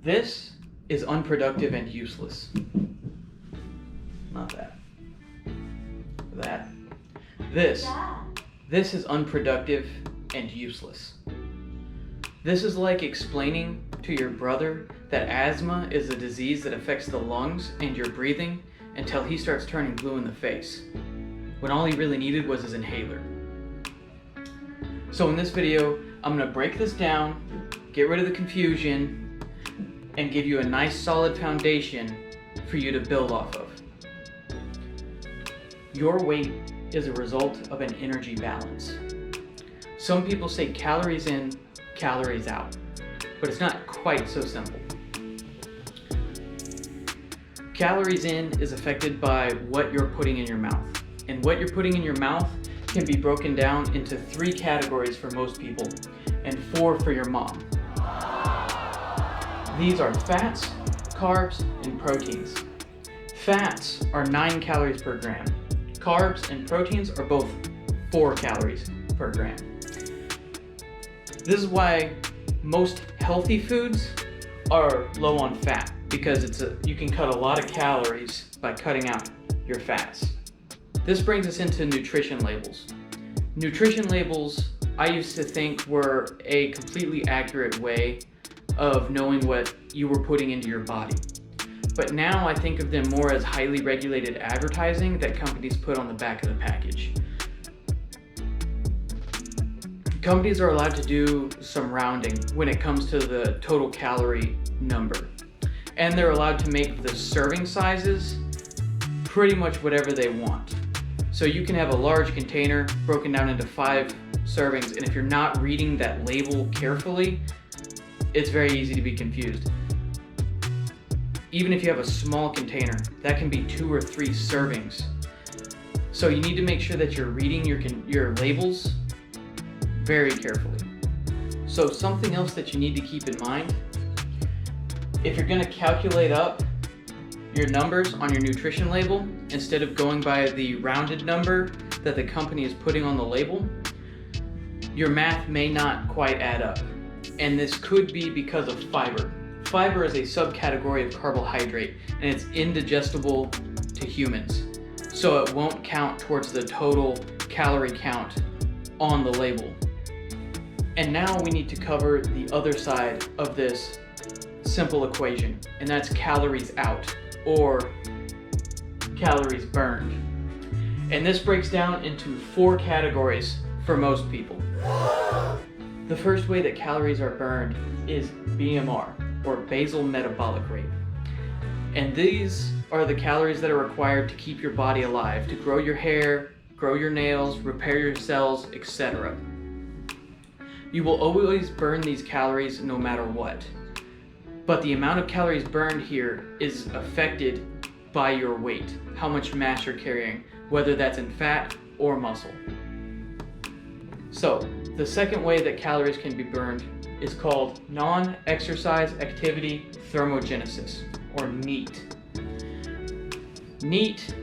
This is unproductive and useless. Not that. That. This is unproductive and useless. This is like explaining to your brother that asthma is a disease that affects the lungs and your breathing until he starts turning blue in the face, when all he really needed was his inhaler. So in this video, I'm going to break this down, get rid of the confusion, and give you a nice solid foundation for you to build off of. Your weight is a result of an energy balance. Some people say calories in, calories out, but it's not quite so simple. Calories in is affected by what you're putting in your mouth, and what you're putting in your mouth can be broken down into 3 categories for most people and 4 for your mom. These are fats, carbs, and proteins. Fats are 9 calories per gram. Carbs and proteins are both 4 calories per gram. This is why most healthy foods are low on fat, because you can cut a lot of calories by cutting out your fats. This brings us into nutrition labels. Nutrition labels, I used to think, were a completely accurate way of knowing what you were putting into your body. But now I think of them more as highly regulated advertising that companies put on the back of the package. Companies are allowed to do some rounding when it comes to the total calorie number. And they're allowed to make the serving sizes pretty much whatever they want. So you can have a large container broken down into 5 servings, and if you're not reading that label carefully, it's very easy to be confused. Even if you have a small container, that can be 2 or 3 servings. So you need to make sure that you're reading your labels very carefully. So something else that you need to keep in mind, if you're going to calculate up your numbers on your nutrition label, instead of going by the rounded number that the company is putting on the label, your math may not quite add up. And this could be because of fiber. Fiber is a subcategory of carbohydrate, and it's indigestible to humans. So it won't count towards the total calorie count on the label. And now we need to cover the other side of this simple equation, and that's calories out, or calories burned. And this breaks down into 4 categories for most people. The first way that calories are burned is BMR, or basal metabolic rate. And these are the calories that are required to keep your body alive, to grow your hair, grow your nails, repair your cells, etc. You will always burn these calories no matter what. But the amount of calories burned here is affected by your weight, how much mass you're carrying, whether that's in fat or muscle. So, the second way that calories can be burned is called non-exercise activity thermogenesis, or NEAT. NEAT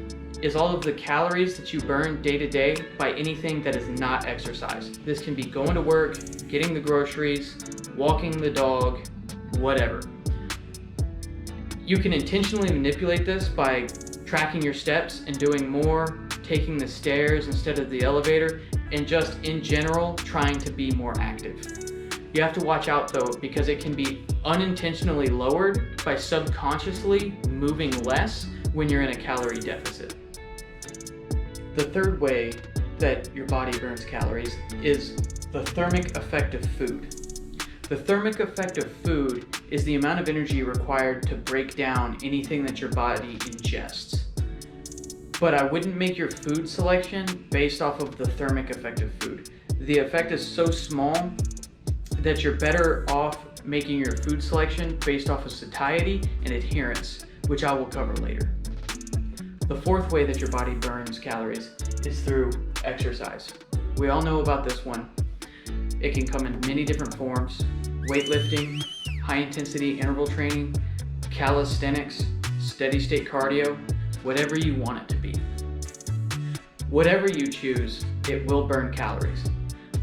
is all of the calories that you burn day to day by anything that is not exercise. This can be going to work, getting the groceries, walking the dog, whatever. You can intentionally manipulate this by tracking your steps and doing more, taking the stairs instead of the elevator, and just in general trying to be more active. You have to watch out though, because it can be unintentionally lowered by subconsciously moving less when you're in a calorie deficit. The third way that your body burns calories is the thermic effect of food. The thermic effect of food is the amount of energy required to break down anything that your body ingests. But I wouldn't make your food selection based off of the thermic effect of food. The effect is so small that you're better off making your food selection based off of satiety and adherence, which I will cover later. The fourth way that your body burns calories is through exercise. We all know about this one. It can come in many different forms: weightlifting, high intensity interval training, calisthenics, steady state cardio, whatever you want it to be. Whatever you choose, it will burn calories.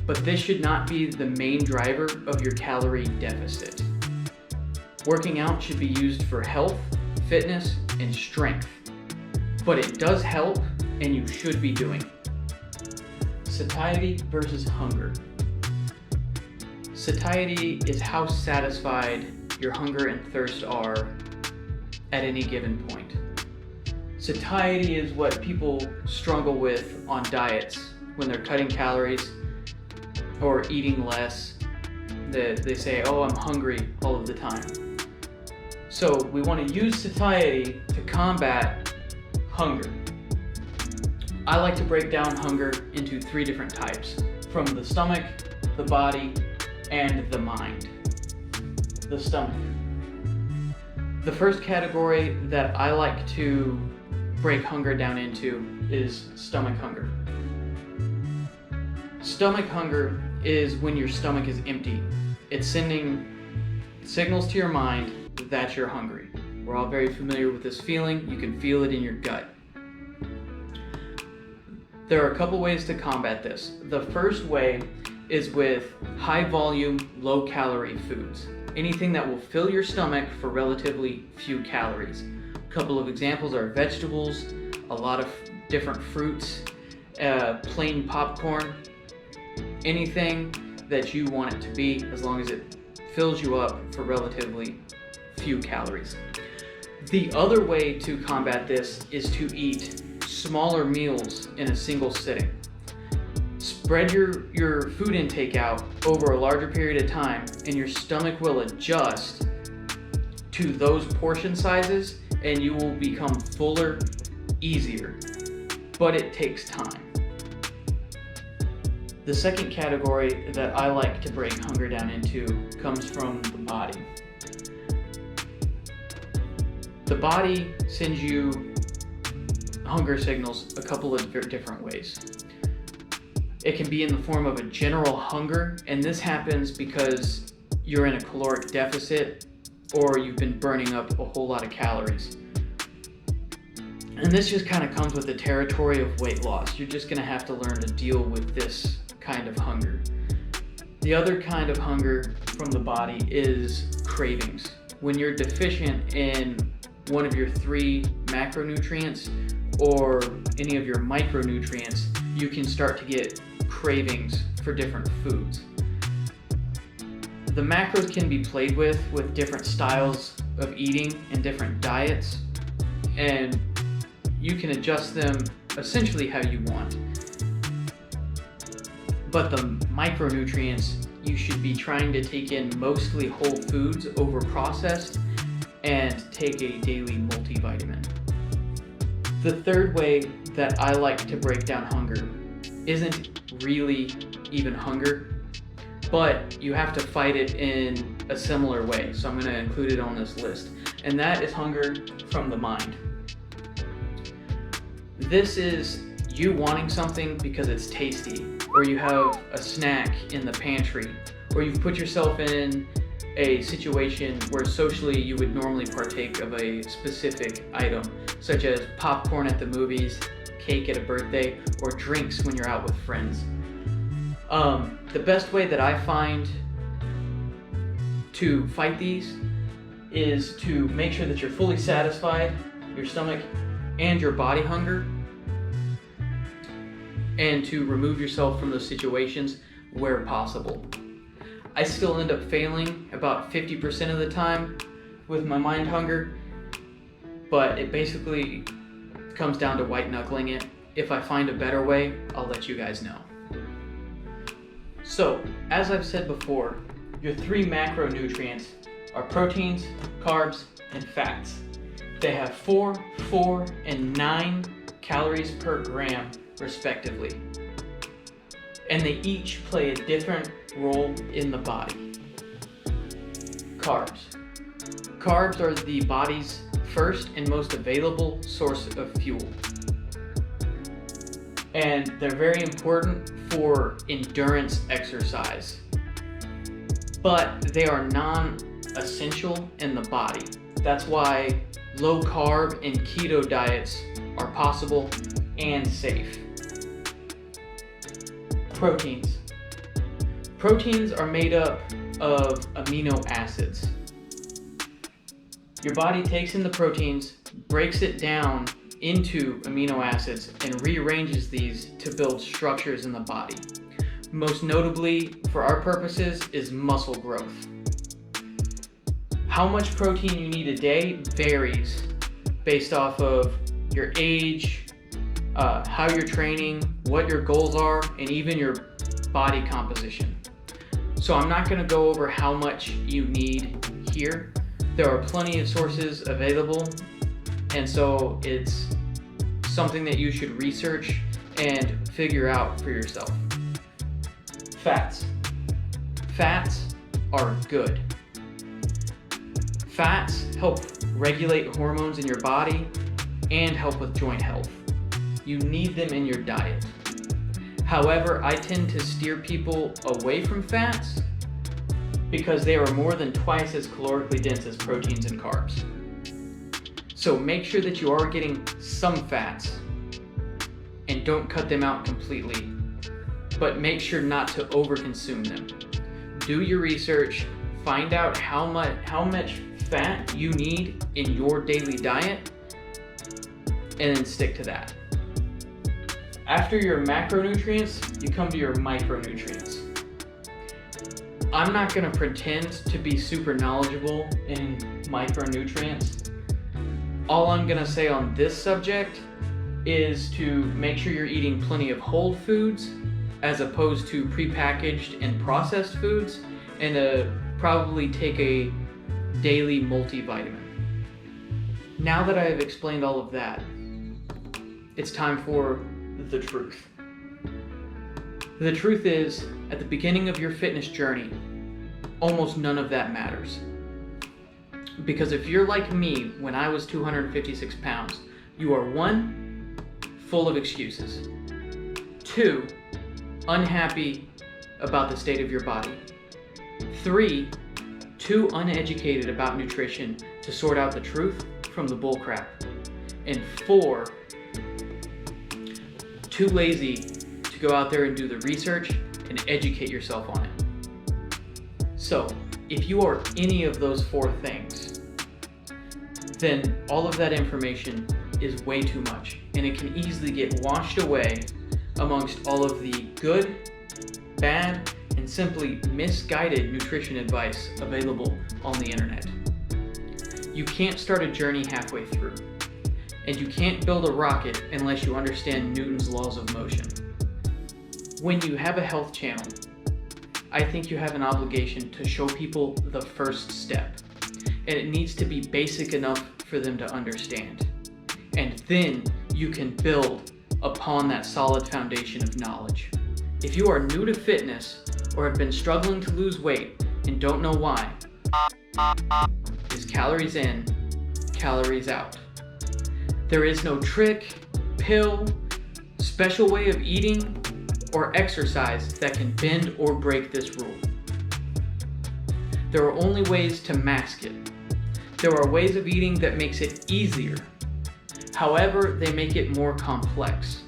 But this should not be the main driver of your calorie deficit. Working out should be used for health, fitness, and strength, but it does help and you should be doing it. Satiety versus hunger. Satiety is how satisfied your hunger and thirst are at any given point. Satiety is what people struggle with on diets when they're cutting calories or eating less. They say, oh, I'm hungry all of the time. So we want to use satiety to combat hunger. I like to break down hunger into 3 different types: from the stomach, the body, and the mind. The stomach. The first category that I like to break hunger down into is stomach hunger. Stomach hunger is when your stomach is empty. It's sending signals to your mind that you're hungry. We're all very familiar with this feeling. You can feel it in your gut. There are a couple ways to combat this. The first way is with high volume, low calorie foods. Anything that will fill your stomach for relatively few calories. A couple of examples are vegetables, a lot of different fruits, plain popcorn, anything that you want it to be, as long as it fills you up for relatively few calories. The other way to combat this is to eat smaller meals in a single sitting. Spread your food intake out over a larger period of time, and your stomach will adjust to those portion sizes, and you will become fuller easier. But it takes time. The second category that I like to break hunger down into comes from the body. The body sends you hunger signals a couple of different ways. It can be in the form of a general hunger, and this happens because you're in a caloric deficit or you've been burning up a whole lot of calories. And this just kind of comes with the territory of weight loss. You're just going to have to learn to deal with this kind of hunger. The other kind of hunger from the body is cravings. When you're deficient in one of your 3 macronutrients or any of your micronutrients, you can start to get cravings for different foods. The macros can be played with different styles of eating and different diets, and you can adjust them essentially how you want. But the micronutrients, you should be trying to take in mostly whole foods over processed, and take a daily multivitamin. The third way that I like to break down hunger isn't really even hunger, but you have to fight it in a similar way, so I'm going to include it on this list, and that is hunger from the mind. This is you wanting something because it's tasty, or you have a snack in the pantry, or you've put yourself in a situation where socially you would normally partake of a specific item, such as popcorn at the movies, cake at a birthday, or drinks when you're out with friends. The best way that I find to fight these is to make sure that you're fully satisfied, your stomach and your body hunger, and to remove yourself from those situations where possible. I still end up failing about 50% of the time with my mind hunger, but it basically comes down to white knuckling it. If I find a better way, I'll let you guys know. So, as I've said before, your 3 macronutrients are proteins, carbs, and fats. They have 4, 4, and 9 calories per gram, respectively. And they each play a different role in the body. Carbs. Carbs are the body's first and most available source of fuel. And they're very important for endurance exercise. But they are non-essential in the body. That's why low carb and keto diets are possible and safe. Proteins. Proteins are made up of amino acids. Your body takes in the proteins, breaks it down into amino acids, and rearranges these to build structures in the body. Most notably, for our purposes, is muscle growth. How much protein you need a day varies based off of your age, how you're training, what your goals are, and even your body composition. So I'm not going to go over how much you need here. There are plenty of sources available, and so it's something that you should research and figure out for yourself. Fats. Fats are good. Fats help regulate hormones in your body and help with joint health. You need them in your diet. However, I tend to steer people away from fats because they are more than twice as calorically dense as proteins and carbs. So make sure that you are getting some fats and don't cut them out completely, but make sure not to overconsume them. Do your research, find out how much fat you need in your daily diet, and then stick to that. After your macronutrients, you come to your micronutrients. I'm not going to pretend to be super knowledgeable in micronutrients. All I'm going to say on this subject is to make sure you're eating plenty of whole foods as opposed to prepackaged and processed foods, and to probably take a daily multivitamin. Now that I have explained all of that, it's time for the truth. The truth is, at the beginning of your fitness journey, almost none of that matters. Because if you're like me when I was 256 pounds, you are 1, full of excuses. 2, unhappy about the state of your body. 3, too uneducated about nutrition to sort out the truth from the bullcrap. And 4, too lazy to go out there and do the research and educate yourself on it. So, if you are any of those 4 things, then all of that information is way too much, and it can easily get washed away amongst all of the good, bad, and simply misguided nutrition advice available on the internet. You can't start a journey halfway through, and you can't build a rocket unless you understand Newton's laws of motion. When you have a health channel, I think you have an obligation to show people the first step, and it needs to be basic enough for them to understand. And then you can build upon that solid foundation of knowledge. If you are new to fitness or have been struggling to lose weight and don't know why, is calories in, calories out. There is no trick, pill, special way of eating, or exercise that can bend or break this rule. There are only ways to mask it. There are ways of eating that makes it easier. However, they make it more complex.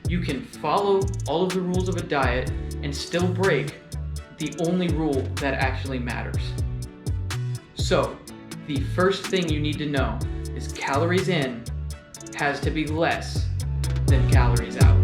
You can follow all of the rules of a diet and still break the only rule that actually matters. So, the first thing you need to know is calories in has to be less than calories out.